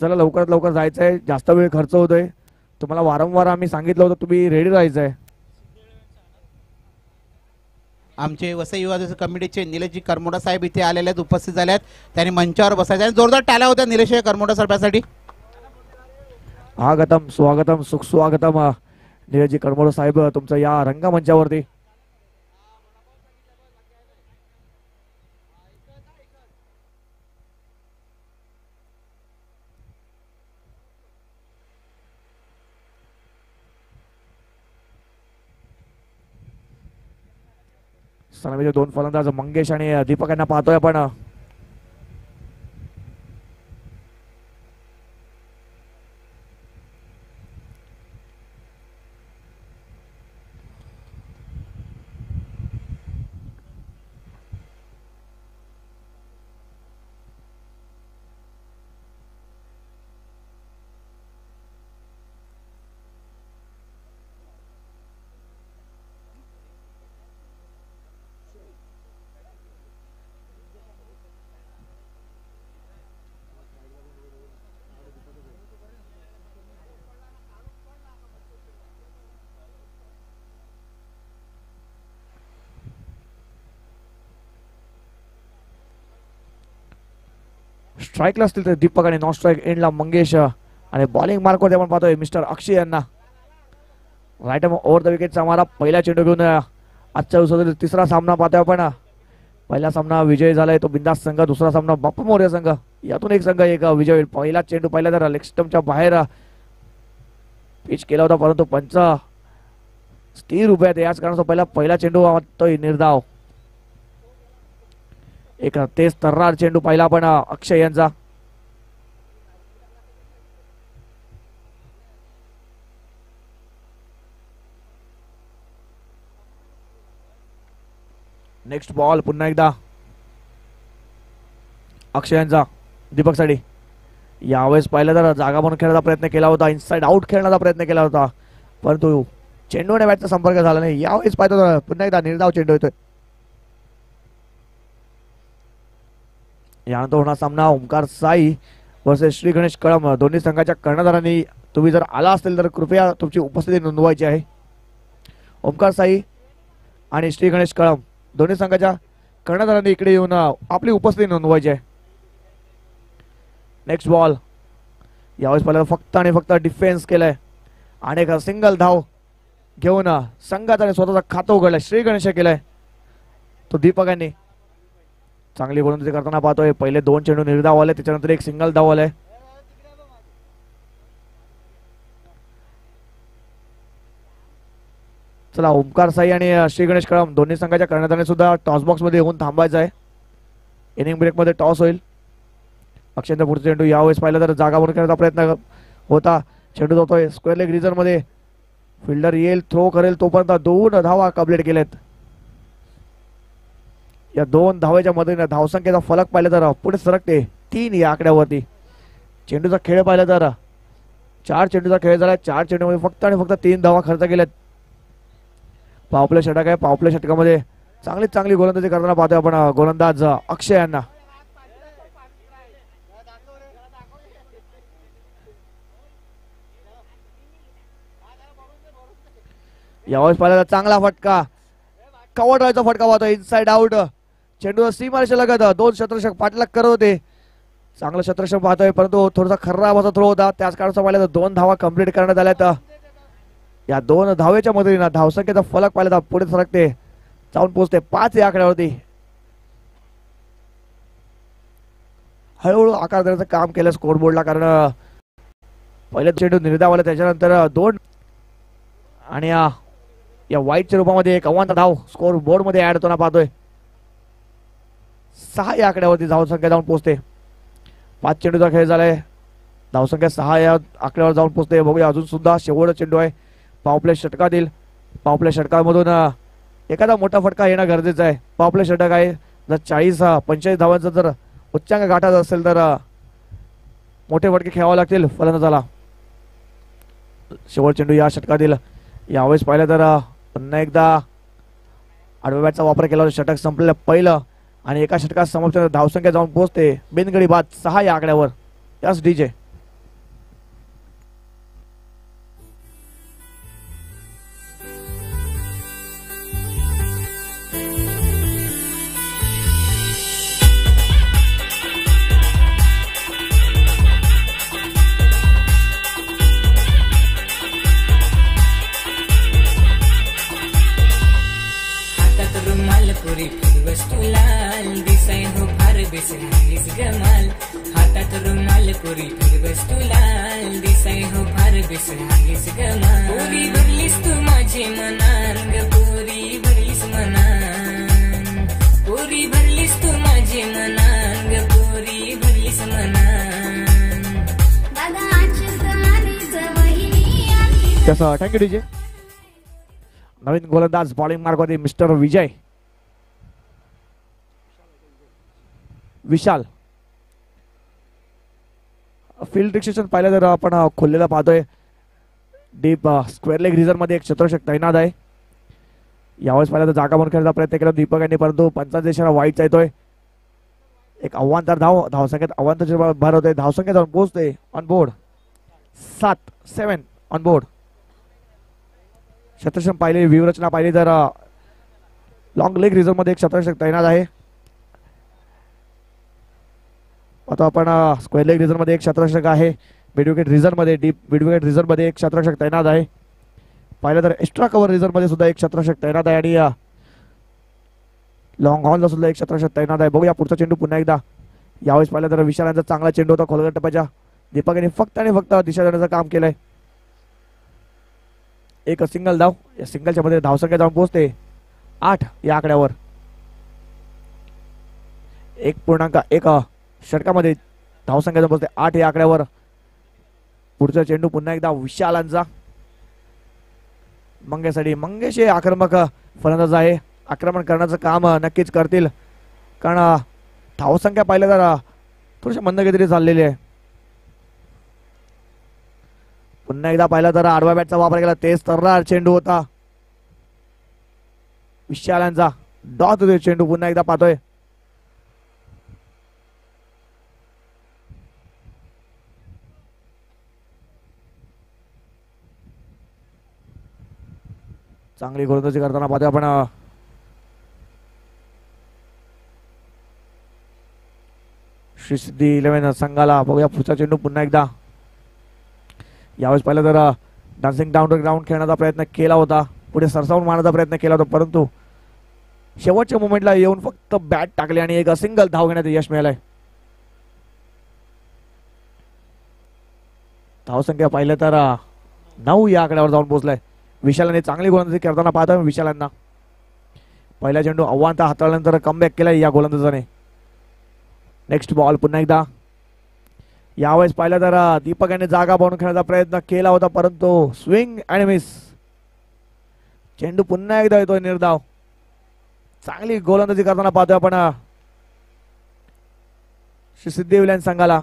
चला लवकरात लवकर जायचंय, जास्त वेळ खर्च होतोय. तुम्हाला वारंवार आम्ही सांगितलं होतं तुम्ही रेडी राहायचंय. आमचे वसई युवा कमिटीचे निलेशजी करमोडा साहेब इथे आलेले आहेत, उपस्थित झाले आहेत. त्यांनी मंचावर बसायचं आणि जोरदार टाळ्या होत्या निलेश करमोडा साहेबांसाठी. स्वागतम स्वागतम सुस्वागतम निलेशजी करमोडा साहेब तुमचं या रंगमंचावरती. सलामीचे दोन फलंदाज मंगेश आणि दीपक यांना पाहतोय आपण. स्ट्राईकला असतील तर दीपक आणि नॉन स्ट्राईक एंडला मंगेश आणि बॉलिंग मार्कवरती आपण पाहतोय मिस्टर अक्षय यांना. राईट ओव्हर द विकेटचा हमारा पहिला चेंडू घेऊन आजच्या दिवसातील तिसरा सामना पाहतोय आपण. पहिला सामना विजय झालाय तो बिंदास संघ, दुसरा सामना बाप्पा मोर्या संघ. यातून एक संघ एक विजय होईल. पहिला चेंडू पहिला तर लेग स्टंपच्या बाहेर पिच केला होता परंतु पंच स्थिर उभे आहेत, याच कारणाचा पहिला चेंडू वाटतोय निर्धाव. एक तेज तर्रार चेंडू पाहिला आपण अक्षय यांचा. नेक्स्ट बॉल पुन्हा एकदा अक्षय यांचा दीपक साठी. यावेळेस पाहिलं तर जागा बनवून खेळण्याचा प्रयत्न केला होता, इनसाइड आउट खेळण्याचा प्रयत्न केला होता परंतु चेंडू आणि बॅटचा संपर्क झाला नाही. यावेळेस पाहिलं पुन्हा एकदा निर्धाव चेंडू येतोय. यानंतर होणार सामना ओमकार साई वर्सेस श्री गणेश कळम. दोन्ही संघाच्या कर्णधारांनी तुम्ही जर आला असेल तर कृपया तुमची उपस्थिती नोंदवायची आहे. ओमकार साई आणि श्री गणेश कळम दोन्ही संघाच्या कर्णधारांनी इकडे येऊन आपली उपस्थिती नोंदवायची आहे. Next ball. यावेळेस पहिल्यांदा फक्त आणि फक्त डिफेन्स केलाय आणि एक सिंगल धाव घेऊन संघाचा आणि स्वतःचा खातं उघडलंय. श्री गणेश केलाय तो दीपक यांनी. चांगली गोलंदाजी करताना पाहतोय. पहिले दोन चेंडू निर्धाव आले, त्याच्यानंतर एक सिंगल धाव आलाय. चला ओमकार साई आणि श्री गणेश कळम दोन्ही संघाच्या कर्णधारांनी सुद्धा टॉस बॉक्स मध्ये येऊन थांबायचं आहे. इनिंग ब्रेक मध्ये टॉस होईल. अक्षयचा पुढचा चेंडू यावेळेस पाहिलं तर जागा बनवून करण्याचा प्रयत्न होता. चेंडू जातोय स्क्वेअर लेग रिझन मध्ये. फिल्डर येईल थ्रो करेल तोपर्यंत दोन धावा कंप्लीट केलेत. या दोन धावेच्या मदतीने धावसंख्येचा फलक पाहिला तर पुढे सरकते 3 या आकड्यावरती. चेंडूचा खेळ पाहिला तर 4 चेंडूचा खेळ झाला. 4 चेंडूमध्ये फक्त आणि फक्त 3 धावा खर्च केल्यात. पावप्ले षटक आहे. पावप्ले षटकामध्ये चांगली गोलंदाजी करताना पाहतोय आपण गोलंदाज अक्षय यांना. यावेळेस पाहिला तर चांगला फटका, कव्हर ड्राईव्हचा फटका पाहतोय इनसाइड आउट. चेंडू सीमारेषा लगत दोन शतरक्षक पाठलाग करत होते. चांगलं शतरक्षक पाहतोय परंतु थोडासा खराब असा थ्रो होता, त्याच कारणाचा पाहिलं तर 2 धावा कंप्लीट करण्यात आल्यात. या 2 धावेच्या मदतीने धावसंख्येचा फलक पाहिला तर पुढे सरकते, जाऊन पोहोचते 5 या आकड्यावरती. हळूहळू आकार देण्याचं काम केलं स्कोर बोर्डला, कारण पहिले चेंडू निर्धाव आला त्याच्यानंतर 2 आणि या वाईटच्या रूपामध्ये एक अव्वांतर धाव स्कोर बोर्ड मध्ये ऍड होताना पाहतोय. 6 या आकड्यावरती धावसंख्या जाऊन पोहोचते. 5 चेंडूचा खेळ झालाय, धावसंख्या 6 या आकड्यावर जाऊन पोहोचते. बघूया अजून सुद्धा शेवटचा चेंडू आहे पॉवप्ले षटकातील. पॉवप्ले षटकामधून एखादा मोठा फटका येणं गरजेचं आहे. पॉवप्ले षटक आहे, जर 40-45 धावांचा जर उच्चांक गाठायचा असेल तर मोठे फटके खेळावे लागतील फलंदाजाला. शेवट चेंडू या षटकातील. यावेळेस पाहिलं तर पुन्हा एकदा आडव्या बॅटचा वापर केला होता. षटक संपलेलं पहिलं आणि एका षटकात समाप्त धावसंख्या जाऊन पोहोचते बिनगडी बाद 6 या आकड्यावर. Yes DJ. पुरी फिरबस तू लाल दिसाय हो फार बेस हागेस गमा पुरी भरलीस तू माझे मनान ग पुरी भरलीस मनान पुरी भरलीस तू माझे मनान ग पुरी भरलीस मनान दादा आजच आलीच वहिनी आली तसं थँक्यू डीजे. नवीन गोलंदाज बॉलिंग मार्गवरती मिस्टर विशाल. फील्ड डिस्ट्रिक्शन पाहिलं तर आपण खोललेला पाहतोय. डीप स्क्वेअर लेग रिझर्व मध्ये एक क्षेत्ररक्षक तैनात आहे. यावेळेस पाहिलं तर जागा बनवून खेळण्याचा प्रयत्न केला दीपक यांनी, परंतु पंचांच्या दिशेला वाईट येतोय. एक आव्हानदार धावसंख्येत आव्हान भर होते. धावसंख्या जाऊन पोहोचते ऑन बोर्ड 7 ऑन बोर्ड. क्षेत्ररक्षण पाहिले, व्यूहरचना पाहिली तर लॉंग लेग रिझर्व मध्ये एक क्षेत्ररक्षक तैनात आहे. आता आपण स्क्वेअर लेग रिझर्व मध्ये एक क्षेत्ररक्षक आहे. मिड विकेट रिझर्व मध्ये डीप मिड विकेट रिझर्व मध्ये एक क्षेत्ररक्षक तैनात आहे. पाहिलं तर एक्स्ट्रा कव्हर रिझर्व मध्ये सुद्धा एक क्षेत्ररक्षक तैनात आहे आणि लॉंग हॉर्नला सुद्धा एक क्षेत्ररक्षक तैनात आहे. बघूया पुढचा चेंडू पुन्हा एकदा. यावेळेस पाहिलं तर विशाल यांचा चांगला चेंडू होता खोलगट टप्प्याच्या. दीपक यांनी फक्त आणि फक्त दिशा देण्याचं काम केलंय. एक सिंगल धाव. या सिंगलच्या मध्ये धावसंख्या जाऊन पोहोचते 8 या आकड्यावर. 1.1 षटकामध्ये धावसंख्या जाऊन पोहोचते 8 या आकड्यावर. पुढचा चेंडू पुन्हा एकदा विशालांचा. मंगेश हे आक्रमक फलंदाज आहे. आक्रमण करण्याचं काम नक्कीच करतील, कारण धावसंख्या पाहिलं तर थोडीशी मंदगतीने चाललेली आहे. पुन्हा एकदा पाहिलं तर आडवा बॅटचा वापर केला. तेज तर्रार चेंडू होता विशालांचा. डॉट होते चेंडू. पुन्हा एकदा पाहतोय चांगली गोलंदाजी करताना पाहतोय आपण श्री सिद्धी 11 संघाला. बघूया पुढचा चेंडू पुन्हा एकदा. यावेळेस पाहिलं तर डान्सिंग डाऊन टू ग्राउंड खेळण्याचा प्रयत्न केला होता. पुढे सरसावून मारण्याचा प्रयत्न केला होता, परंतु शेवटच्या मोमेंटला येऊन फक्त बॅट टाकले आणि एक सिंगल धाव घेण्यात यश मिळालंय. धावसंख्या पाहिलं तर 9 या आकड्यावर जाऊन पोहोचलाय. विशालाने चांगली गोलंदाजी करताना पाहतोय विशालांना. पहिला चेंडू आव्हान हाताळल्यानंतर कमबॅक केलाय या गोलंदाजाने. नेक्स्ट बॉल पुन्हा एकदा. यावेळेस पाहिलं तर दीपक यांनी जागा बनवून खेळण्याचा प्रयत्न केला होता, परंतु स्विंग अँड मिस. चेंडू पुन्हा एकदा येतोय निर्धाव. चांगली गोलंदाजी करताना पाहतोय आपण श्री सिद्धी 11 संघाला.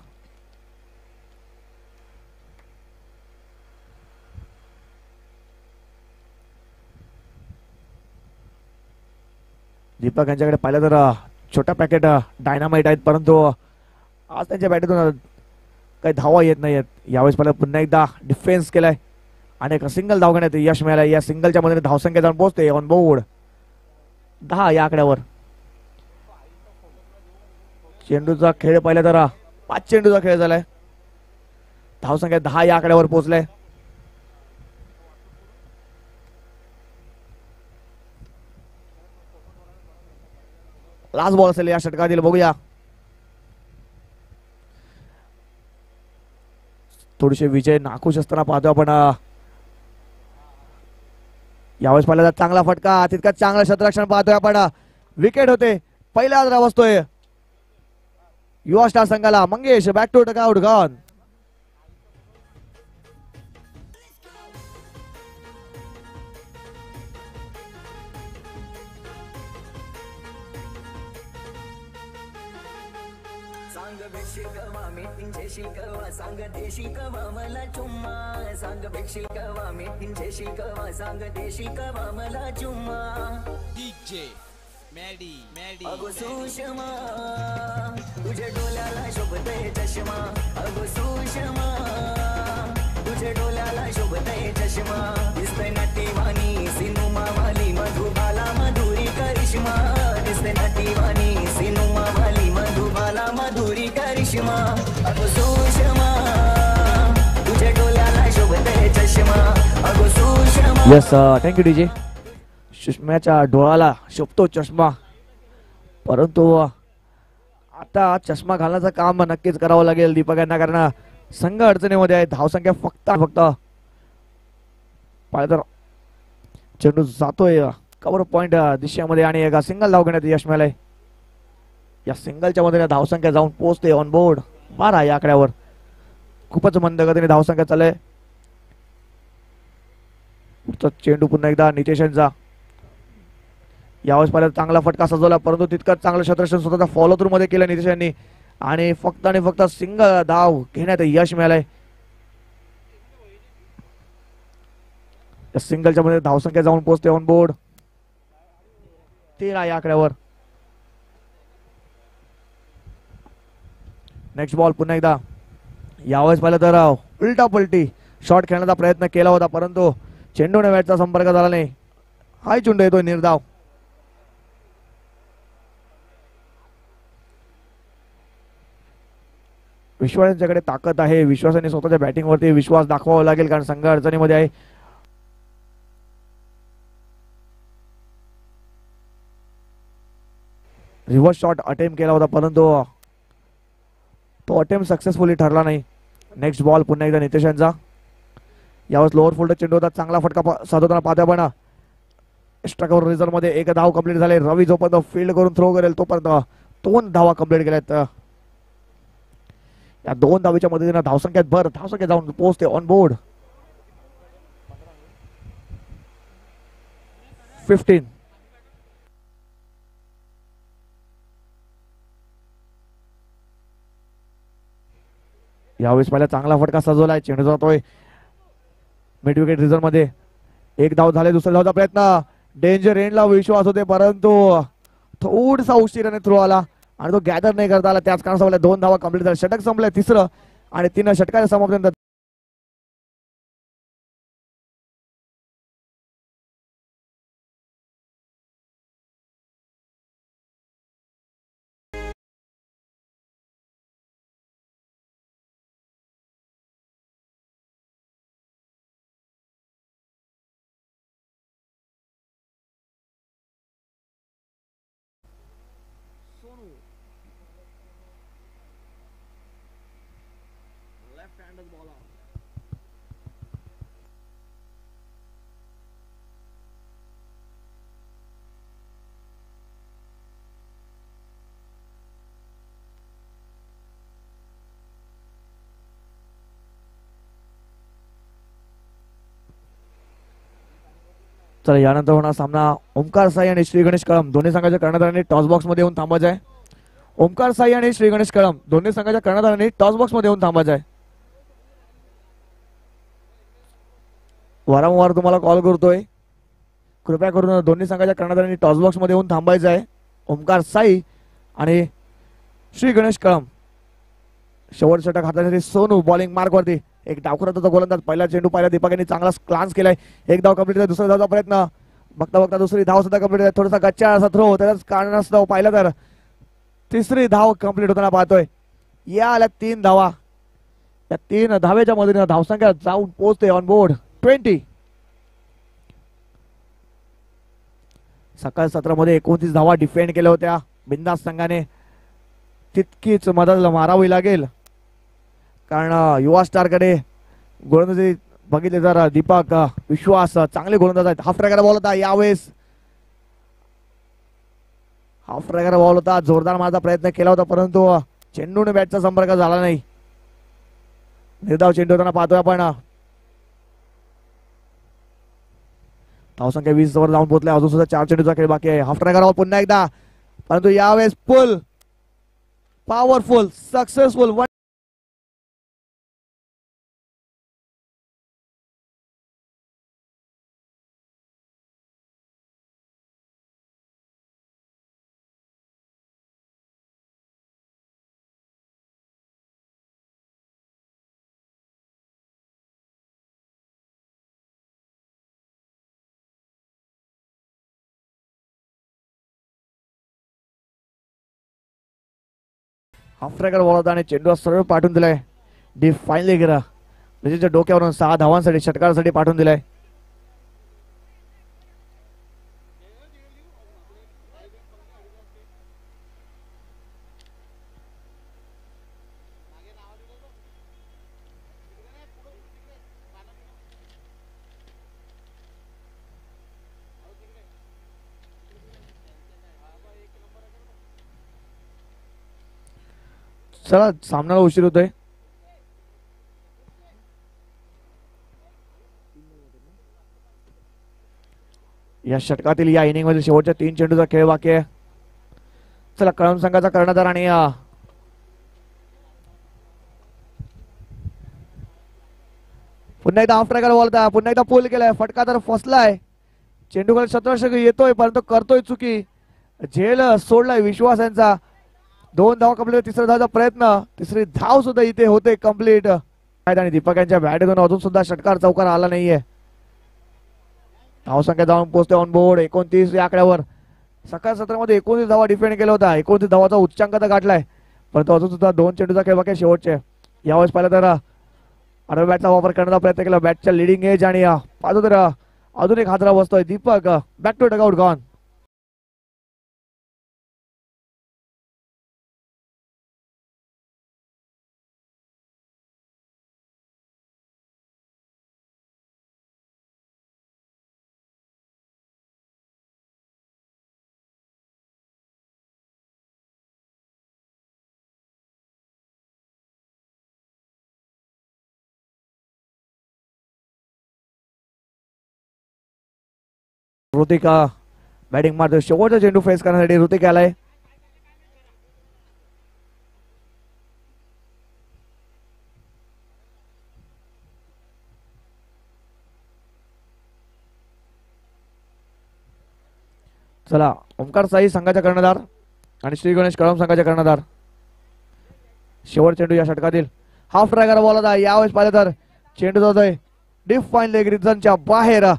दीपक यांच्याकडे पाहिलं तर छोटा पॅकेट डायनामाइट आहेत, परंतु आज त्यांच्या बॅटीतून काही धावा येत नाहीयेत. यावेळेस पाहिलं पुन्हा एकदा डिफेन्स केलाय आणि एक सिंगल धाव घेण्यात यश मिळालंय. या सिंगलच्या मध्ये धावसंख्या जाऊन पोहोचते ऑन बोर्ड 10 या आकड्यावर. चेंडूचा खेळ पाहिला तर 5 चेंडूचा खेळ झालाय. धावसंख्या 10 या आकड्यावर पोहोचलाय. लास्ट बॉल असेल या षटकातील. बघूया थोडेसे विजय नाखुश असताना पाहतो आपण. यावेळेस पाहिला चांगला फटका, तितका चांगला क्षेत्ररक्षण पाहतोय आपण. विकेट होते. पहिला धाव असतोय युवा स्टार संघाला. Mangesh back to dugout gone. सांग देशी कवा मला चुम्मा. सांग बेक्षी कवा मेथींची कवा. सांग देशी कवा मला चुम्मा. डीजे मॅडी अगो सुषमा तुझ्या डोल्याला शोभतय चष्मा. अगो सुषमा तुझ्या डोल्याला शोभतय चष्मा. दिसतय नटीवाणी सिनुमा वाली मधुबाला मधुरी करिश्मा. दिसतय नटीवाणी सिनुमा वाली मधुबाला मधुरी करिश्मा. अगो सुषमा तुझ्या डोल्याला शोभतय चष्मा. अगो सुषमा. Yes thank you DJ. सुषम्याच्या डोळ्याला शोभतो चष्मा, परंतु आता चष्मा घालण्याचं काम नक्कीच करावं लागेल दीपक यांना, कारण संघ अडचणीमध्ये आहे. धावसंख्या फक्त पाहिलं तर चेंडू जातोय कव्हर पॉइंट दिशेमध्ये आणि एका सिंगल धाव घेण्यात यश मिळालंय. या सिंगलच्या मध्ये धावसंख्या जाऊन पोहोचते ऑन बोर्ड 12 या आकड्यावर. खूपच मंद गतीने धावसंख्या चालय. चेंडू पुन्हा एकदा नितेश यांचा. यावेळेस पाहिलं चांगला फटका सजवला, परंतु तितकंच चांगलं क्षेत्ररक्षण स्वतःचा फॉलो थ्रू मध्ये केलं नितेश यांनी आणि फक्त सिंगल धाव घेण्यात यश मिळालंय. सिंगलच्या मध्ये धावसंख्या जाऊन पोहोचते ऑन बोर्ड 13 या आकड्यावर. नेक्स्ट बॉल पुन्हा एकदा. यावेळेस पाहिलं तर उलटा पलटी शॉट खेळण्याचा प्रयत्न केला होता, परंतु चेंडूने बॅटचा संपर्क झाला नाही. हाय चेंडू येतोय निर्धाव. विश्वासांच्याकडे ताकद आहे. विश्वासाने स्वतःच्या बॅटिंग वरती विश्वास दाखवावा लागेल, कारण संघ अडचणीमध्ये आहे. रिव्हर्स शॉट अटेम्प्ट केला होता, परंतु तो अटेम्प्ट सक्सेसफुली ठरला नाही. नेक्स्ट बॉल पुन्हा एकदा नितेश यांचा. यावेळेस लोअर फोल्डर चेंडू होता, चांगला फटका साधवताना पाहतोय आपण. एक्स्ट्रा कव्हर रिझल्ट मध्ये एक धाव कंप्लीट झाले. रवी जोपर्यंत फील्ड करून थ्रो करेल तोपर्यंत 2 धावा कंप्लीट केल्यात. या 2 धावीच्या मदतीने धावसंख्या जाऊन पोहोचते ऑन बोर्ड 15. यावेळेस पहिला चांगला फटका सजवलाय. चेंडू जातोय मिड विकेट रिझर्व मध्ये. 1 धाव झाले. दुसऱ्या धावचा प्रयत्न. डेंजर एंडला विश्वास होते, परंतु थोडासा उशिराने थ्रो आला आणि तो गॅदर नाही करता आला. त्याच कारणामुळे 2 धावा कंप्लीट झाल्या. षटक संपले तिसरं आणि 3 षटकाच्या समाप्तीनंतर चला यानंतर होणार सामना ओमकार साई आणि श्री गणेश कळम दोन्ही संघाच्या कर्णधारांनी टॉस बॉक्स मध्ये येऊन थांबायचं आहे. ओमकार साई आणि श्री गणेश कळम दोन्ही संघाच्या कर्णधारांनी टॉस बॉक्स मध्ये येऊन थांबायचं आहे. वारंवार तुम्हाला कॉल करतोय, कृपया करून दोन्ही संघाच्या कर्णधारांनी टॉस बॉक्स मध्ये येऊन थांबायचं आहे. ओमकार साई आणि श्री गणेश कळम. शेवट षटक हातासाठी सोनू बॉलिंग मार्क वरती. एक डावखुराचा गोलंदाज. पहिला चेंडू पहिला दीपक यांनी चांगला क्लान्स केलाय. 1 धाव कंप्लीट. दुसऱ्या धावचा प्रयत्न. बघता दुसरी धाव सुद्धा कंप्लीट आहे. थोडासा गच्चा असा थ्रो त्याच कारणास्तव पाहिलं तर तिसरी धाव कंप्लीट होताना पाहतोय. या आल्या 3 धावा. या 3 धावेच्या मदतीने धावसंख्या जाऊन पोहोचते ऑन बोर्ड 20. सकाळ सत्रामध्ये 29 धावा डिफेंड केल्या होत्या बिंदास संघाने. तितकीच मदत मारावी लागेल, कारण युवा स्टार कडे गोलंदाजी बघितले तर दीपक विश्वास चांगले गोलंदाज आहेत. हाफ ट्रॅकर बॉल होता. यावेळेस हाफ ट्रॅकर बॉल होता. जोरदार मारण्याचा प्रयत्न केला होता, परंतु चेंडूने बॅटचा संपर्क झाला नाही. निर्धाव चेंडू होताना पाहतोय आपण. धावसंख्या 20 वर जाऊन पोहोचले. अजून सुद्धा 4 चेंडूचा खेळ बाकी आहे. हाफ ट्रॅकर बॉल पुन्हा एकदा, परंतु यावेळेस फुल powerful successful. Half tracker ball होता आणि चेंडू सरळ पाठवून दिलाय. डीप फाईनली गेला. त्याच्या डोक्यावरून 6 धावांसाठी षटकारासाठी पाठवून दिलाय. चला सामन्याला उशीर होतोय. या षटकातील या इनिंग मध्ये शेवटच्या 3 चेंडूचा खेळ बाकी आहे. चला कळम संघाचा कर्णधार आणि पुन्हा एकदा हाफ ट्रॅकर बॉल होता. पुन्हा एकदा पोल केलाय. फटका तर फसलाय. चेंडूकडे शतरक्षक येतोय परंतु करतोय चुकी. झेल सोडलाय विश्वास यांचा. 2 धाव कंप्लीट. तिसऱ्या धावचा प्रयत्न. तिसरी धाव सुद्धा इथे होते कंप्लीट. आणि दीपक यांच्या बॅटमधून अजून सुद्धा षटकार चौकार आला नाहीये. धावसंख्या जाऊन पोहोचते ऑन बोर्ड 29 या आकड्यावर. सकाळ सत्रामध्ये 29 धावा डिफेंड केला होता. 29 धावाचा उच्चांक तर गाठलाय परंतु अजून सुद्धा 2 चेंडूचा खेळ बाकी शेवटचे. यावेळेस पाहिलं तर आडव्या बॅटचा वापर करण्याचा प्रयत्न केला. बॅटच्या लिडिंग एज आणि पाहतो तर अजून एक हादरा बसतोय. Deepak back to dugout gone. Ritika batting मारतो. शेवटचा चेंडू फेस करण्यासाठी ऋतिक आलाय. चला ओमकार साई संघाचा कर्णधार आणि श्री गणेश कळम संघाचा कर्णधार. शेवट चेंडू या षटकातील. हाफ ट्रॅकर बॉल होता. यावेळेस पाहिलं तर चेंडू जातोय डीप फाईन लेग रिजनच्या बाहेर.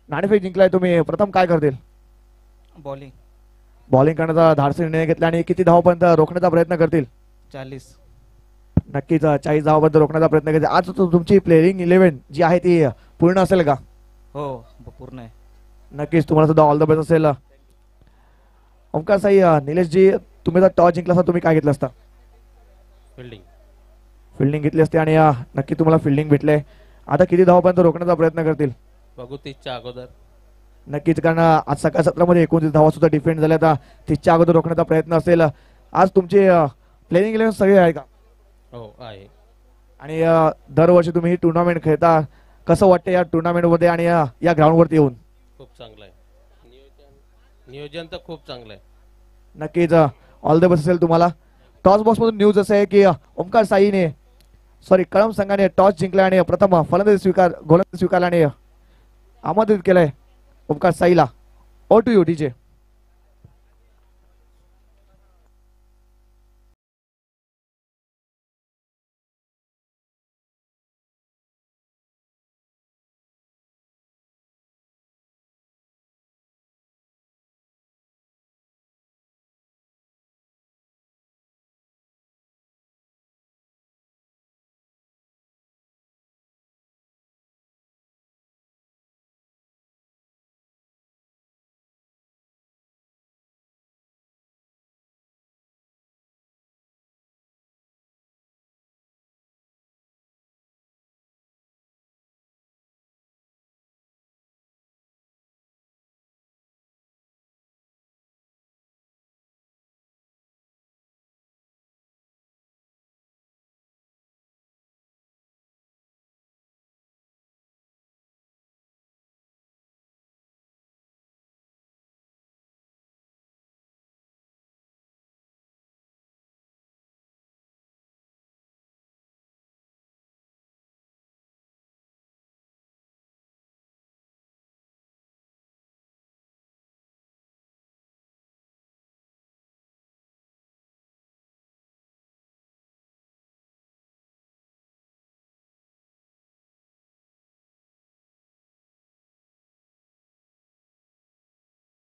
नाणेफेक जिंकलाय तुम्ही. प्रथम काय करतील? बॉलिंग बॉलिंग करण्याचा धाडसी निर्णय घेतला आणि किती धावापर्यंत रोखण्याचा प्रयत्न करतील? 40. नक्कीच 40 धावापर्यंत रोखण्याचा प्रयत्न करतील. आज तुमची प्लेइंग 11 जी आहे ती पूर्ण असेल का? हो पूर्ण आहे. नक्कीच तुम्हाला सुद्धा ऑल द बेस्ट असेल. ओमकार साई निलेशजी तुम्ही जर टॉस जिंकला असता तुम्ही काय घेतलं असतं? फिल्डिंग. फिल्डिंग घेतली असते आणि नक्की तुम्हाला फिल्डिंग भेटले. आता किती धावापर्यंत रोखण्याचा प्रयत्न करतील? बघू 30च्या अगोदर. नक्कीच कारण आज सकाळ सत्रामध्ये 29 धावा सुद्धा डिफेंड झाल्या. आता 30च्या अगोदर रोखण्याचा प्रयत्न असेल. आज तुमची प्लेइंग 11 सगळी आहे का? हो आहे. आणि दरवर्षी तुम्ही ही टुर्नामेंट खेळता. कसं वाटतं या टुर्नामेंट मध्ये आणि या ग्राउंड वरती येऊन? खूप चांगलं आहे. नियोजन तर खूप चांगलं आहे. नक्कीच ऑल द बेस्ट असेल तुम्हाला. टॉस बॉक्स मधून न्यूज असं आहे की ओमकार साईने कळम संघाने टॉस जिंकला आणि प्रथम गोलंदाजी स्वीकारला आणि आमंत्रित केलंय ओमकार साईला. Over to you DJ.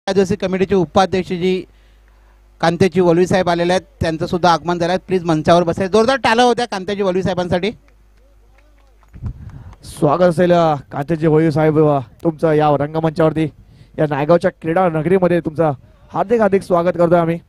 आदिवासी कमिटीचे उपाध्यक्ष जी कांत्याची वलवी साहेब आलेले आहेत, त्यांचं सुद्धा आगमन झालं आहे. प्लीज मंचावर बसायचं. जोरदार टाळ्या होत्या कांत्याची वलवी साहेबांसाठी. स्वागत असेल कांतेजी होळी साहेब तुमचं या रंगमंचावरती, या नायगावच्या क्रीडा नगरीमध्ये तुमचं हार्दिक हार्दिक स्वागत करतोय आम्ही.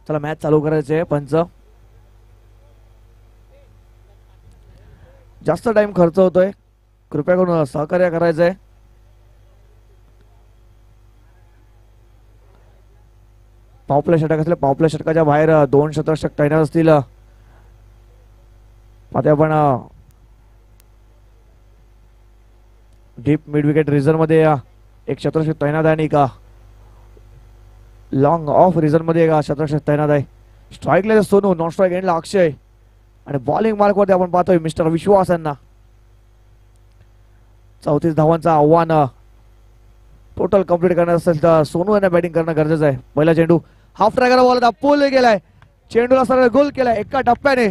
चला मॅच चालू करायचे. पंच जास्त टाइम खर्च होतोय, कृपया करून सहकार्य करायचंय. पावपल्या षटक असले, पावपल्या षटकाच्या बाहेर 2 शतक तैनात असतील. आता आपण डीप मिड विकेट रिझन मध्ये एक शतक तैनात आहे आणि का लॉंग ऑफ रिझन मध्ये एक शतक तैनात आहे. स्ट्राईकला सोनू, नॉन स्ट्राईक एंडला अक्षय आणि बॉलिंग मार्क वरती आपण पाहतोय मिस्टर विश्वास यांना. 34 धावांचं आव्हान टोटल कंप्लीट करणार असेल तर सोनू यांना बॅटिंग करणं गरजेचं आहे. पहिला चेंडू हाफ ट्रॅकला बॉल होता, पूल गेलाय, चेंडूला सरळ गोल केलाय एका टप्प्याने.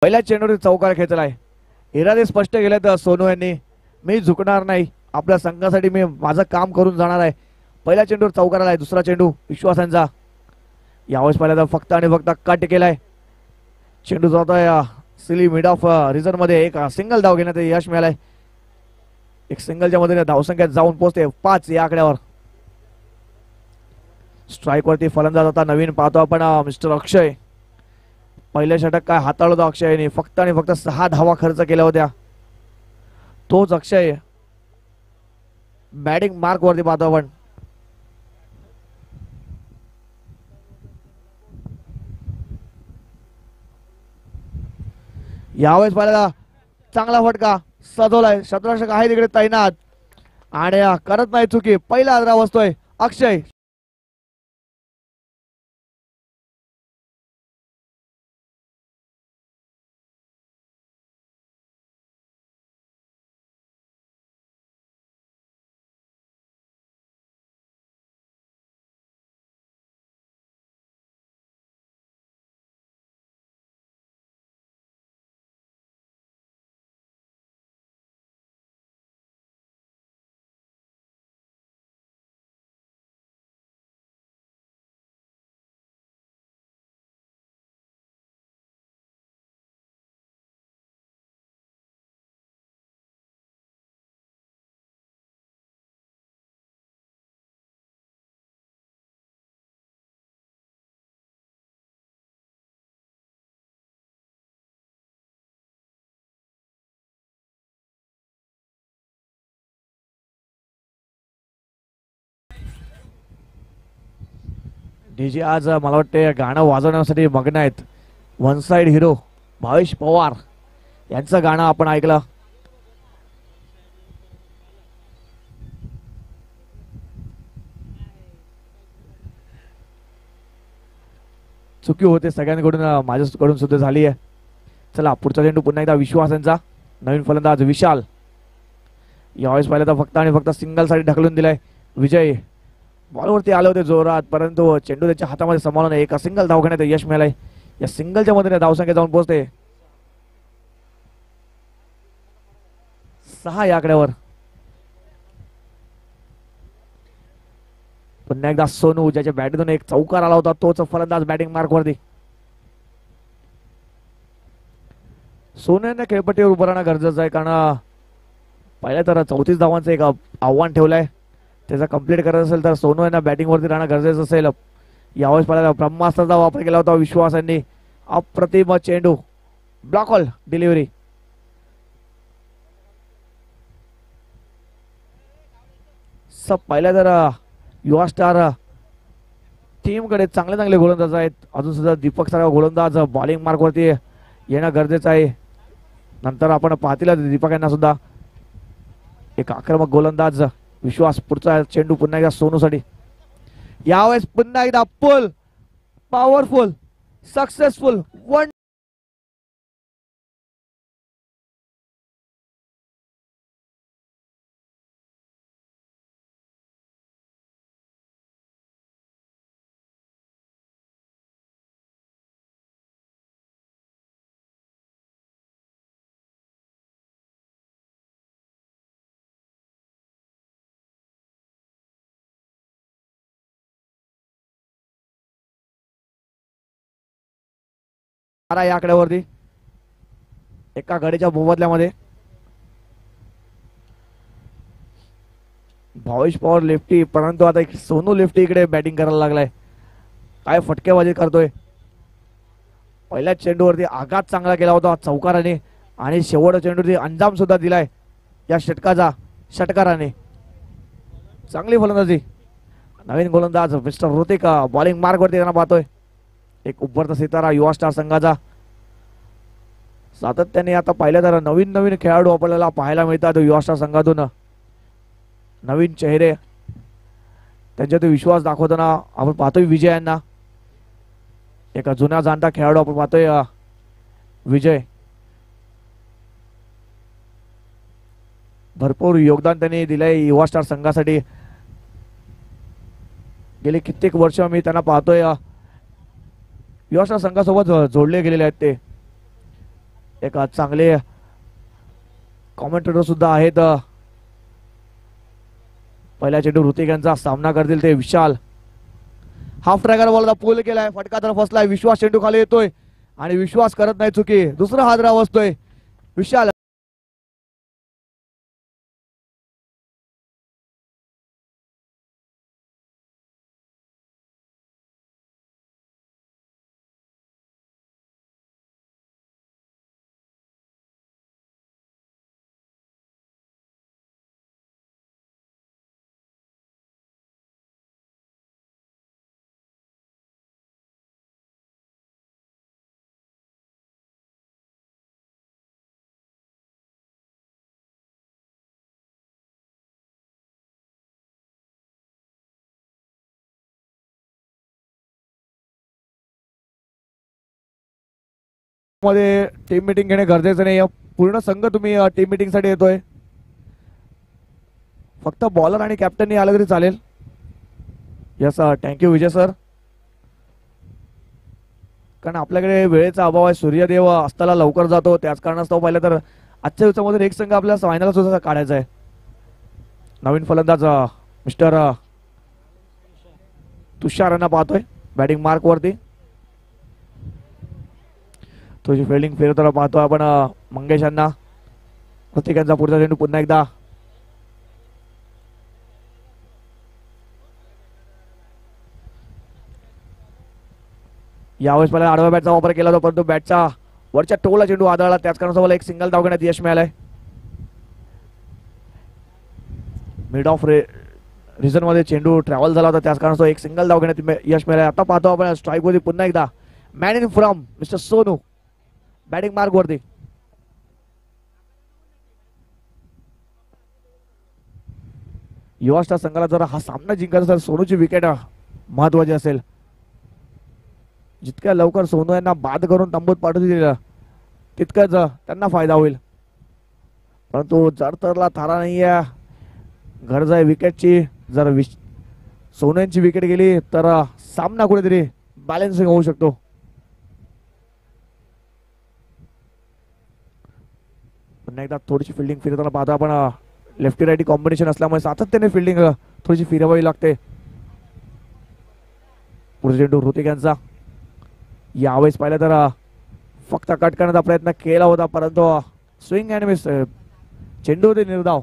पहिल्या चेंडूवर चौकार खेचलाय. इरादे स्पष्ट केले तर सोनू यांनी, मी झुकणार नाही, आपल्या संघासाठी मी माझं काम करून जाणार आहे. पहिल्या चेंडूवर चौकार आलाय. दुसरा चेंडू विश्वासांचा, यावेळेस पहिल्यांदा फक्त आणि फक्त कट केलाय. चेंडू जातोय सिली मिड ऑफ रिझन मध्ये. एक सिंगल धाव घेण्यात यश मिळालंय. एक सिंगलच्या मध्ये धावसंख्यात जाऊन पोहोचते 5 या आकड्यावर. स्ट्राईक वरती फलंदाज आता नवीन पाहतो आपण मिस्टर अक्षय. पहिल्या षटक काय हाताळलं होतं अक्षयने, फक्त आणि फक्त 6 धावा खर्च केल्या होत्या. तोच अक्षय बॅटिंग मार्क वरती पाहतो आपण. यावेळेस पाहिला चांगला फटका सजवलाय. शतरक्षक आहे तिकडे तैनात आणि करत नाही चुकी. पहिला आदरा बसतोय अक्षय. डीजे आज मला वाटते गाणं वाजवण्यासाठी मग्न आहेत. One side hero Bhavesh Pawar यांचं गाणं आपण ऐकलं. चुकी होते सगळ्यांकडून, माझ्याकडून सुद्धा झाली आहे. चला पुढचा चेंडू पुन्हा एकदा विश्वास यांचा. नवीन फलंदाज विशाल. यावेळेस पाहिलं तर फक्त आणि फक्त सिंगल साठी ढकलून दिलाय. विजय बॉलवरती आले होते जोरात, परंतु चेंडू त्याच्या हातामध्ये समावला नाही. एका सिंगल धाव घेण्यात यश मिळालंय. या सिंगलच्या मध्ये धावसंख्या जाऊन पोहोचते 6 या आकड्यावर. पुन्हा एकदा सोनू ज्याच्या बॅटीतून एक चौकार आला होता तोच फलंदाज बॅटिंग मार्क वरती. सोनू यांना खेळपट्टीवर उभं राहणं गरजेचं आहे, कारण पहिल्या तर 34 धावांचं एक आव्हान ठेवलंय. त्याचा कंप्लीट करायचं असेल तर सोनू यांना बॅटिंग वरती राहणं गरजेचं असेल. यावेळेस पहिल्यांदा ब्रह्मास्त्राचा वापर केला होता विश्वास यांनी. अप्रतिम चेंडू, ब्लॉक हॉल डिलिव्हरी. पहिल्या तर युवा स्टार टीम कडे चांगले चांगले गोलंदाज आहेत. अजून सुद्धा दीपक सराव गोलंदाज बॉलिंग मार्क वरती येणं गरजेचं आहे. नंतर आपण पाहतील दीपक यांना सुद्धा एक आक्रमक गोलंदाज विश्वास. पुढचा चेंडू पुन्हा एकदा सोनूसाठी. यावेळेस पुन्हा एकदा पुल, पॉवरफुल, सक्सेसफुल वन. या आकड्यावरती एका गडीच्या मोबदल्यामध्ये भावेश पवार लेफ्टी, परंतु आता एक सोनू लेफ्टी इकडे बॅटिंग करायला लागलाय. काय फटकेबाजी करतोय. पहिल्या चेंडूवरती आघात चांगला केला होता चौकाराने आणि शेवटच्या चेंडूवरती अंजाम सुद्धा दिलाय या षटकाराने. चांगली फलंदाजी. नवीन गोलंदाज मिस्टर ऋतिक बॉलिंग मार्क वरती त्यांना पाहतोय. एक उभरता सितारा युवा स्टार संघाचा. सातत्याने आता पाहिलं तर नवीन नवीन खेळाडू आपल्याला पाहायला मिळतात युवा स्टार संघातून. नवीन चेहरे त्यांच्यात विश्वास दाखवताना आपण पाहतोय विजय यांना. एका जुन्या जाणता खेळाडू आपण पाहतोय विजय. भरपूर योगदान त्यांनी दिलंय युवा स्टार संघासाठी. गेली कित्येक वर्ष मी त्यांना पाहतोय युवा स्टार संघासोबत जोडले गेलेले आहेत. ते एक चांगले कॉमेंटेटर सुद्धा आहेत. पहिल्या चेंडू ऋतिक यांचा सामना करतील ते विशाल. हाफ ट्रॅगर बॉलला पूल केलाय, फटका तर फसलाय. विश्वास चेंडू खाली येतोय आणि विश्वास करत नाही चुकी. दुसरा हादरा बसतोय विशाल. मध्ये टीम मीटिंग घेणे गरजेचं नाही. पूर्ण संघ तुम्ही टीम मीटिंग साठी येतोय. फक्त बॉलर आणि कॅप्टननी आलं तरी चालेल. यस थँक्यू विजय सर. कारण आपल्याकडे वेळेचा अभाव आहे. सूर्यदेव अस्ताला लवकर जातो, त्याच कारणास्तव पाहिलं तर आजच्या दिवसामध्ये एक संघ आपल्याला फायनल सुद्धा काढायचा आहे. नवीन फलंदाज मिस्टर तुषार यांना पाहतोय बॅटिंग मार्क वरती. तुझी फिल्डिंग फिरताना पाहतो आपण मंगेश यांना. प्रत्येकांचा पुढचा चेंडू पुन्हा एकदा. यावेळेस मला आडव्या बॅटचा वापर केला होता, परंतु बॅटच्या वरच्या टोला चेंडू आदळला. त्याच कारणास्तव एक सिंगल धाव घेण्यात यश मिळालंय. मिड ऑफ रिझन मध्ये चेंडू ट्रॅव्हल झाला होता, त्याच कारणास्तव एक सिंगल धाव घेण्यात यश मिळालंय. आता पाहतो आपण स्ट्राईक वरती पुन्हा एकदा man in from mister Sonu batting mark वरती. युवा स्टार संघाला जर हा सामना जिंकायचा तर सोनूची विकेट महत्वाची असेल. जितक्या लवकर सोनू यांना बाद करून तंबूत पाठवतील तितकंच त्यांना फायदा होईल. परंतु जर तरला थारा नाहीये, गरज आहे विकेटची. जर सोनू यांची विकेट गेली तर सामना कुठेतरी बॅलन्सिंग होऊ शकतो. पुन्हा एकदा थोडीशी फिल्डिंग फिरताना पाहतो आपण. लेफ्टी राईटी कॉम्बिनेशन असल्यामुळे सातत्याने फिल्डिंग थोडीशी फिरवावी लागते. पुढचा चेंडू ऋतिक यांचा. यावेळेस पाहिलं तर फक्त कट करण्याचा प्रयत्न केला होता परंतु स्विंग अँड मिस चेंडू होते निर्धाव.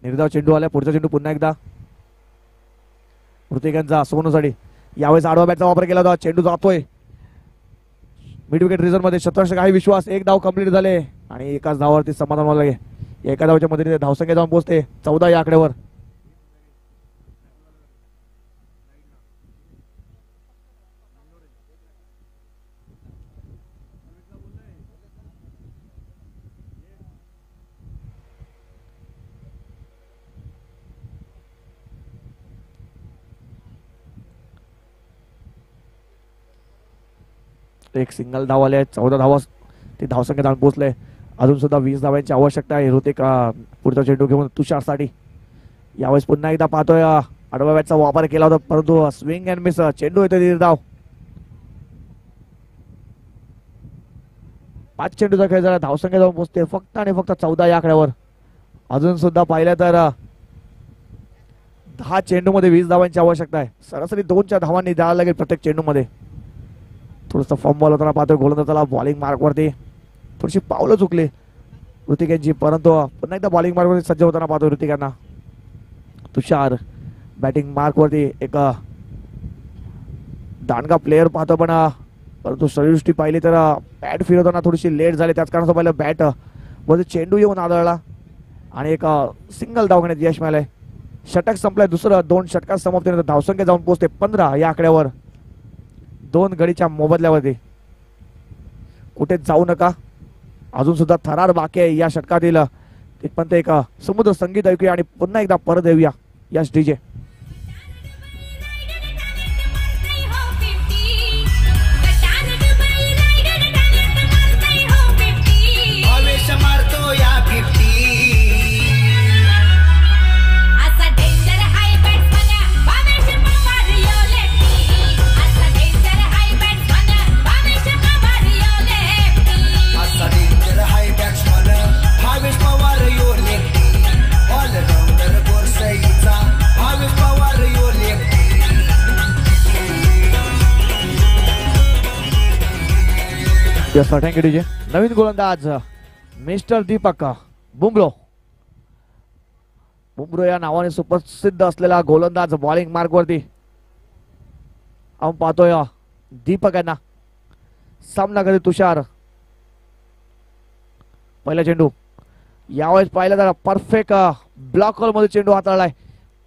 निर्धाव चेंडू आला. पुढचा चेंडू पुन्हा एकदा ऋतिक यांचा सोनूसाठी. यावेळेस आडवा बॅटचा वापर केला होता. चेंडू जातोय मिड विकेट रिझर्व मध्ये. शतरंश काही विश्वास. एक धाव कंप्लीट झाले आणि एकाच धावावरती समाधान व्हायला लागले. एका धावच्या मदतीने धावसंख्या जाऊन पोहोचते 14 या आकड्यावर. एक सिंगल धाव आले. 14 धावा ती धावसंख्या जाऊन पोहोचले. अजून सुद्धा 20 धावांची आवश्यकता आहे ऋतिक पुढचा चेंडू घेऊन तुषारसाठी. यावेळेस पुन्हा एकदा पाहतोय आडवा बॅटचा वापर केला होता परंतु स्विंग अँड मिस चेंडू येतो निर्धाव. 5 चेंडूचा खेळ झाला. धावसंख्या जाऊन पोहोचते फक्त आणि फक्त 14 या आकड्यावर. अजून सुद्धा पाहिलं तर 10 चेंडूमध्ये 20 धावांची आवश्यकता आहे. सरासरी 2 धावांनी द्यायला लागेल प्रत्येक चेंडूमध्ये. थोडंसं फॉर्म बॉल होताना पाहतोय गोलंदाजाला बॉलिंग मार्कवरती थोडीशी पावलं चुकली ऋतिक यांची परंतु पुन्हा एकदा बॉलिंग मार्कवरती सज्ज होताना पाहतोय ऋतिक यांना. तुषार बॅटिंग मार्कवरती एक दांडगा प्लेअर पाहतो पण परंतु शरीरदृष्टी पाहिली तर बॅट फिरवताना थोडीशी लेट झाली. त्याच कारणाचं पाहिलं बॅट मध्ये चेंडू येऊन आदळला आणि एक सिंगल धाव घेण्यात यश मिळालंय. षटक संपलंय. दुसरं 2 षटकात समाप्तीनंतर धावसंख्या जाऊन पोहोचते 15 या आकड्यावर. 2 गडीच्या मोबदल्यावरती. कुठे जाऊ नका. अजून सुद्धा थरार बाकी आहे या षटकातील. तिथपर्यंत एक समुद्र संगीत ऐकूया आणि पुन्हा एकदा परत येऊया यश डीजे. Thank you DJ. नवीन गोलंदाज मिस्टर दीपक बुमरो. बुमरो या नावाने सुप्रसिद्ध असलेला गोलंदाज बॉलिंग मार्कवरती. आपण पाहतोय दीपक यांना. सामना करते तुषार. पहिला चेंडू. यावेळेस पाहिलं तर परफेक्ट ब्लॉक होल मध्ये चेंडू हाताळलाय.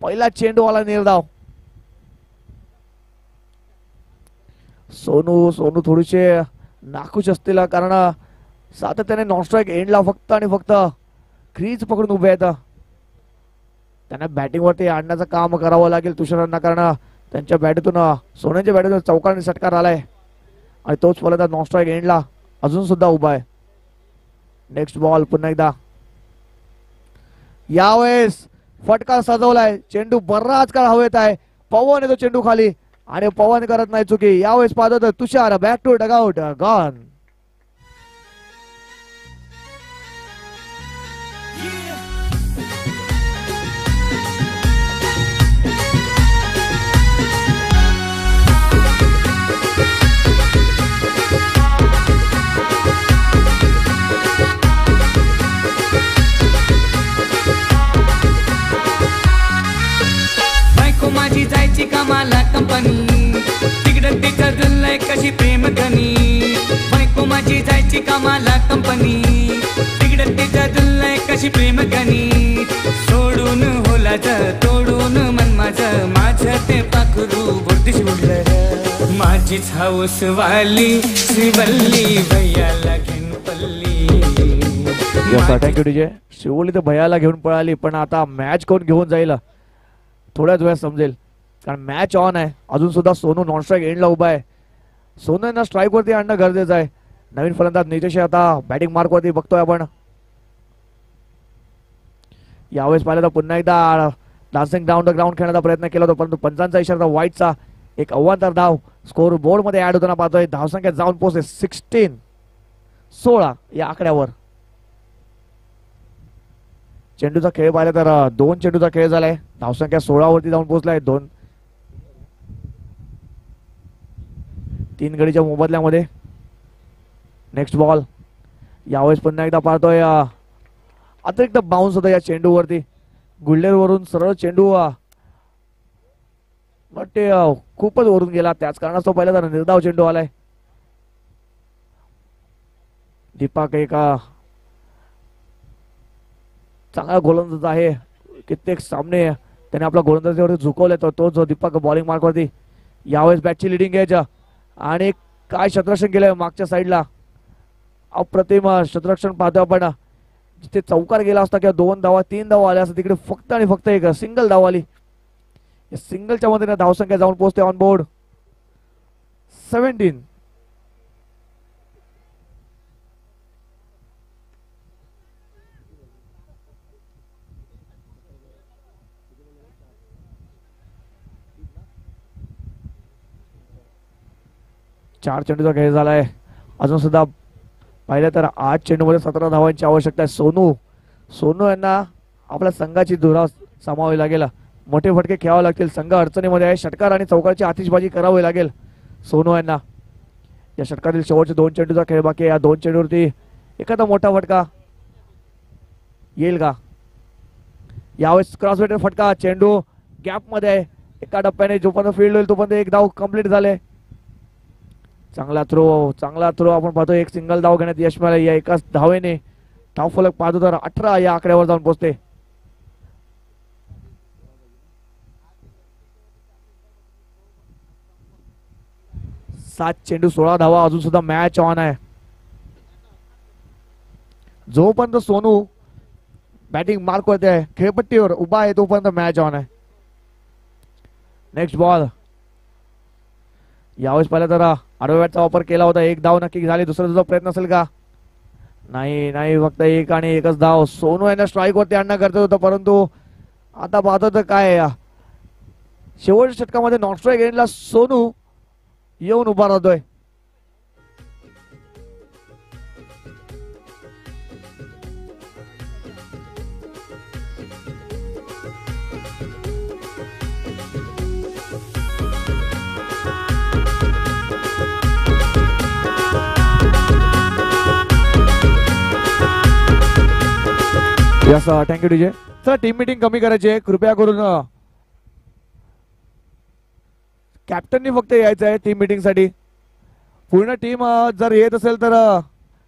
पहिला चेंडू आला निर्धाव. सोनू थोडीशे नाखुश असतील कारण सातत्याने नॉन स्ट्राईक एंडला फक्त आणि फक्त क्रीज पकडून उभे आहेत. त्यांना बॅटिंगवरती आणण्याचं काम करावं लागेल तुषारांना कारण त्यांच्या बॅटीतून सोन्याच्या बॅटीतून चौकारने षटकार आलाय आणि तोच फलंदाज नॉन स्ट्राईक एंडला अजून सुद्धा उभा आहे. नेक्स्ट बॉल पुन्हा एकदा. यावेळेस फटका सजवलाय. चेंडू बराच काळ हवेत आहे. पवन येतो चेंडू खाली आणि पवन करत नाही चुकी. यावेळेस पाहतो तर तुषार बॅक टू डगआउट गॉन. माझी जायची कामाला कंपनी तिकडं तिचं जुलय कशी प्रेम गणी. बायको माझी जायची कामाला कंपनी तिकडं तिचं जुलय कशी प्रेम गणी. सोडून होला तोडून मन माझं ते पाखरू बुरदिश उडलं. माझीच हाऊस वाली श्रीवल्ली भैयाला घेऊन पल्ली. Thank you DJ. शिवोली तर भैयाला घेऊन पळाली पण आता मॅच कोण घेऊन जाईल थोड्याच वेळात समजेल कारण मॅच ऑन आहे. अजून सुद्धा सोनू नॉन स्ट्राईक एंडला उभा आहे. सोनूंना स्ट्राईक वरती आणणं गरजेचं आहे. नवीन फलंदाज नितेश आता बॅटिंग मार्क वरती बघतोय आपण. यावेळेस पाहिलं तर पुन्हा एकदा डान्सिंग डाऊन द ग्राउंड खेळण्याचा प्रयत्न केला होता परंतु पंचांचा इशारा व्हाईटचा एक अव्वांतर धाव स्कोर बोर्ड मध्ये ऍड होताना पाहतोय. धावसंख्या जाऊन पोहोचते 16 या आकड्यावर. चेंडूचा खेळ पाहिला तर 2 चेंडूचा खेळ झालाय. धावसंख्या 16 वरती जाऊन पोहोचलाय. 3 गडीच्या मोबदल्यामध्ये. Next ball. यावेळेस पुन्हा एकदा पाहतोय अतिरिक्त बाउन्स होता या चेंडूवरती. गुल्लेर वरून सरळ चेंडू ते खूपच वरून गेला. त्याच कारणास्तव पहिला तर निर्धाव चेंडू आलाय. दीपक एक चांगला गोलंदाज आहे. कित्येक सामने त्याने आपला गोलंदाजीवरती झुकवले. तर तो जो दीपक बॉलिंग मार्कवरती यावेळेस बॅटची लिडिंग एज आणि काय शतरक्षण केलंय मागच्या साईडला. अप्रतिम शतरक्षण पाहतो आपण. जिथे चौकार गेला असता किंवा 2 धावा 3 धावा आल्या असता तिकडे फक्त आणि फक्त एक सिंगल धाव आली. या सिंगलच्या मध्ये धावसंख्या जाऊन पोहोचते ऑन बोर्ड 17. चार चेंडूचा खेळ झालाय. अजून सुद्धा पाहिलं तर 8 चेंडूमध्ये 17 धावांची आवश्यकता आहे. सोनू यांना आपल्या संघाची धुरा सामावावी लागेल. मोठे फटके खेळावे लागतील. संघ अडचणीमध्ये आहे. षटकार आणि चौकारची आतिषबाजी करावी लागेल सोनू यांना. या षटकातील शेवटचे 2 चेंडूचा खेळ बाकी आहे. या 2 चेंडूवरती एखादा मोठा फटका येईल का? यावेळेस क्रॉसबेटर फटका. चेंडू गॅप मध्ये आहे. एका टप्प्याने जोपर्यंत फील्ड होईल तोपर्यंत एक धाव कंप्लीट झाले. चांगला थ्रो आपण पाहतो. एक सिंगल धाव घेण्यात यश मिळाले. या एकाच धावेने धाव फलक पाहतो तर 18 या आकड्यावर जाऊन पोहोचते. 7 चेंडू 16 धावा. अजून सुद्धा मॅच ऑन आहे. जोपर्यंत सोनू बॅटिंग मार्क वरती आहे, खेळपट्टीवर उभा आहे, तोपर्यंत मॅच ऑन आहे. Next ball. यावेळेस पहिला तर आडव्या बॅटचा वापर केला होता. एक धाव नक्की झाली. दुसरा तुझा प्रयत्न असेल का? नाही फक्त एक आणि एकच धाव. सोनू यांना स्ट्राईक वरती आणणं गरजेचं होतं, परंतु आता पाहतो तर काय शेवटच्या षटकामध्ये नॉन स्ट्राईक एंडला सोनू येऊन उभा राहतोय. Yes thank you DJ. चला टीम मीटिंग कमी करायची आहे कृपया करून. कॅप्टननी फक्त यायचं आहे टीम मीटिंग साठी. पूर्ण टीम जर येत असेल तर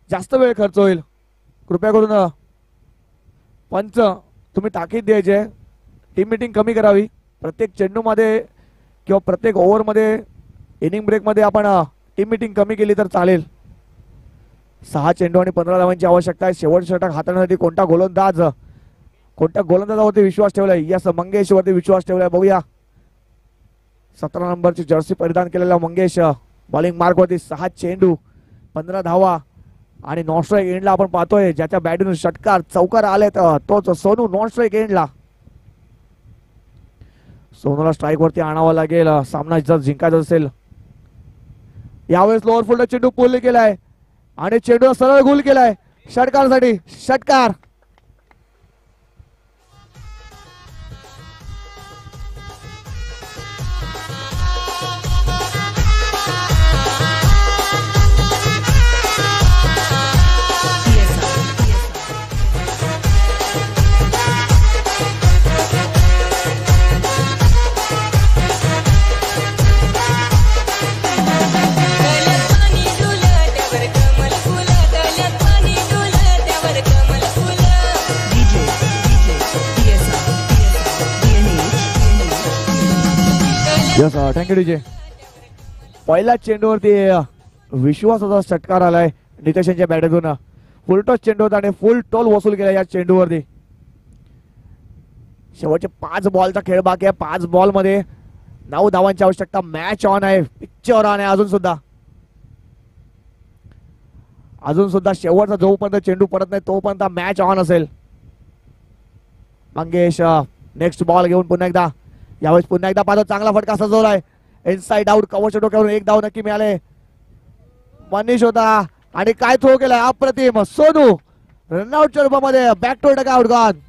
जास्त वेळ खर्च होईल. कृपया करून पंच तुम्ही ताकीद द्यायची आहे. टीम मीटिंग कमी करावी. प्रत्येक चेंडूमध्ये किंवा प्रत्येक ओव्हरमध्ये इनिंग ब्रेकमध्ये आपण टीम मीटिंग कमी केली तर चालेल. 6 चेंडू आणि 15 धावांची आवश्यकता आहे. शेवटचं षटक हाताळण्यासाठी कोणत्या गोलंदाजावरती विश्वास ठेवलाय? यस मंगेश वरती विश्वास ठेवलाय. बघूया 17 नंबरची जर्सी परिधान केलेला मंगेश बॉलिंग मार्क वरती. 6 चेंडू 15 धावा आणि नॉन स्ट्राईक एंडला आपण पाहतोय ज्याच्या बॅटून षटकार चौकार आले तर तोच सोनू. नॉन स्ट्राईक एंडला सोनूला स्ट्राईक वरती आणावं लागेल सामना जर जिंकायचा असेल. यावेळेस लोअर फुल्ड चेंडू पुल केलाय आणि चेंडू सरळ गुल केलाय षटकारासाठी. षटकार. Yes thank you DJ. पहिल्या चेंडूवरती विश्वासाचा षटकार आलाय नितेश यांच्या बॅटमधून. फुल टॉस चेंडू होता आणि फुल टॉल वसूल केला या चेंडूवरती. शेवटचे 5 बॉलचा खेळ बाकी आहे. 5 बॉल मध्ये 9 धावांची आवश्यकता. मॅच ऑन आहे. पिक्चर ऑन आहे. अजून सुद्धा शेवटचा जोपर्यंत चेंडू पडत नाही तोपर्यंत मॅच ऑन असेल. मंगेश नेक्स्ट बॉल घेऊन पुन्हा एकदा. यावेळेस पुन्हा एकदा पाहतो चांगला फटका सजवलाय. इनसाइड आउट कव्हरच्या डोक्यावरून एक धाव नक्की मिळाले. मनीष होता आणि काय थ्रो केलाय अप्रतिम. सोनू रनआउटच्या रूपामध्ये back to dugout gone.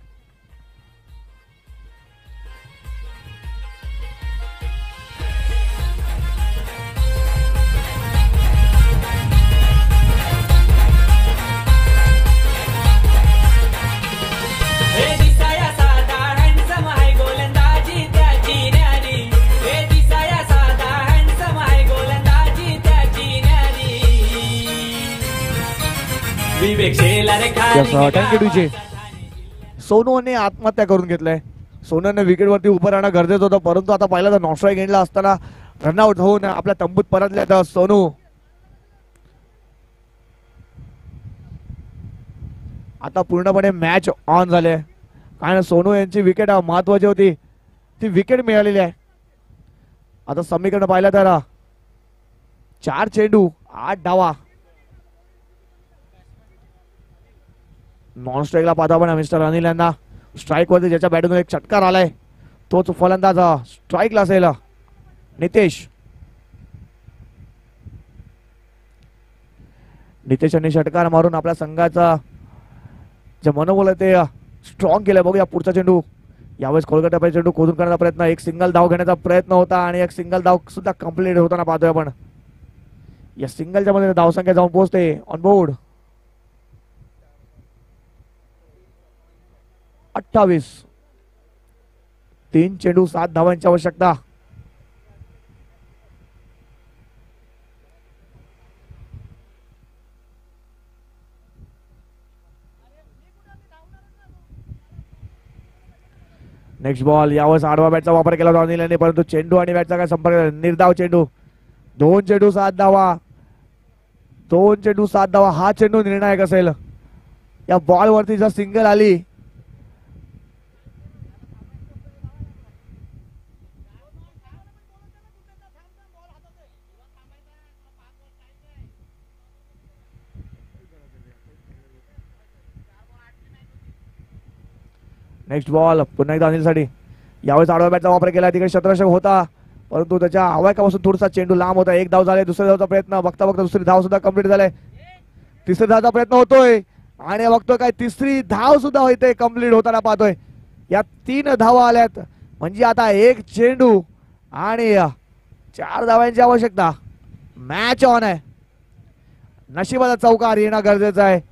Vivek Shelar Yes, thank you, DJ. सोनूने आत्महत्या करून घेतलंय. सोनूने विकेट वरती उभं राहणं गरजेचं होतं, परंतु आता पाहिलं तर नॉन स्ट्राईक एंडला असताना रनआउट होऊन आपल्या तंबूत परतले तर सोनू. आता पूर्णपणे मॅच ऑन झाले, कारण सोनू यांची विकेट महत्वाची होती, ती विकेट मिळालेली आहे. आता समीकरण पाहिलं तर 4 चेंडू 8 धावा. नॉन स्ट्राईकला पाहता आपण मिस्टर अनिल यांना. स्ट्राईक वरती ज्याच्या बॅटमधून एक षटकार आलाय तोच फलंदाज स्ट्राईकला असेल नितेश. नितेश यांनी षटकार मारून आपल्या संघाचा जे मनोबल आहे ते स्ट्रॉंग केलंय. बघूया पुढचा चेंडू. यावेळेस कोलकाता चेंडू खोदून करण्याचा प्रयत्न, एक सिंगल धाव घेण्याचा प्रयत्न होता आणि एक सिंगल धाव सुद्धा कंप्लीट होताना पाहतोय आपण. या सिंगलच्या मध्ये धावसंख्या जाऊन पोहोचते ऑन बोर्ड 28. 3 चेंडू 7 धावांची आवश्यकता. Next ball. यावेळेस आडवा बॅटचा वापर केला होता अनिल यांनी, परंतु चेंडू आणि बॅटचा काय संपर्क, निर्धाव चेंडू. 2 चेंडू 7 धावा. 2 चेंडू 7 धावा. हा चेंडू निर्णायक असेल. या बॉल वरती जर सिंगल आली नेक्स्ट बॉल पुन्हा एकदा अनिलसाठी. यावेळेस आडव्या बॅटचा वापर केला, तिकडे शतरक्षक होता, परंतु त्याच्या हवायकापासून थोडासा चेंडू लांब होता. 1 धाव झाले. दुसऱ्या धावचा प्रयत्न, बघता बघता दुसरी धाव सुद्धा कंप्लीट झालाय. तिसऱ्या धावचा प्रयत्न होतोय आणि बघतोय काय तिसरी धाव सुद्धा होते कंप्लीट होताना पाहतोय. या 3 धावा आल्यात, म्हणजे आता 1 चेंडू आणि 4 धावांची आवश्यकता. मॅच ऑन आहे. नशिबाचा चौकार येणं गरजेचं आहे.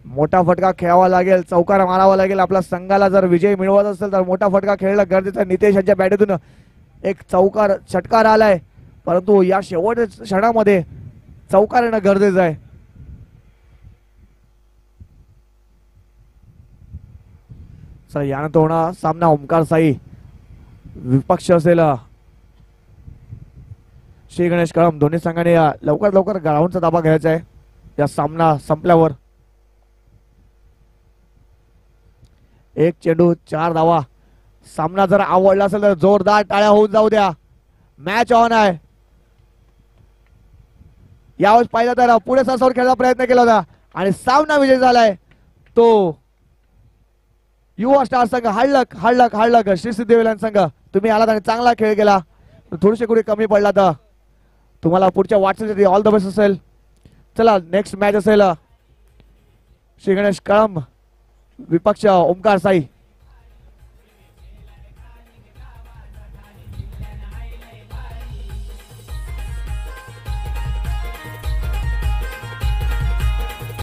मोठा फटका खेळावा लागेल, चौकार मारावा लागेल. आपल्या संघाला जर विजय मिळवत असेल तर मोठा फटका खेळणं गरजेचं आहे. नितेश यांच्या बॅटतून एक चौकार षटकार आलाय, परंतु या शेवटच्या क्षणामध्ये चौकार येणं गरजेचं आहे. चला, यानंतर होणार सामना ओमकार साई विपक्ष असेल श्री गणेश कळम. दोन्ही संघाने लवकर लवकर ग्राउंडचा ताबा घ्यायचा आहे या सामना संपल्यावर. 1 चेंडू 4 धावा. सामना जर आवडला असेल तर जोरदार टाळ्या होऊन जाऊ द्या. मॅच ऑन आहे. यावेळेस पाहिलं तर पुढे सरसवर खेळायचा प्रयत्न केला होता आणि सामना विजय झालाय तो युवा स्टार संघ. हाडलक हाडलक हाडलक श्री सिद्धिविनायक संघ. तुम्ही आलात आणि चांगला खेळ केला. थोडेसे कुठे कमी पडला तर तुम्हाला पुढच्या वाटचालीसाठी ऑल द बेस्ट असेल. चला, नेक्स्ट मॅच असेल श्री गणेश कळम विपक्ष ओमकार साई.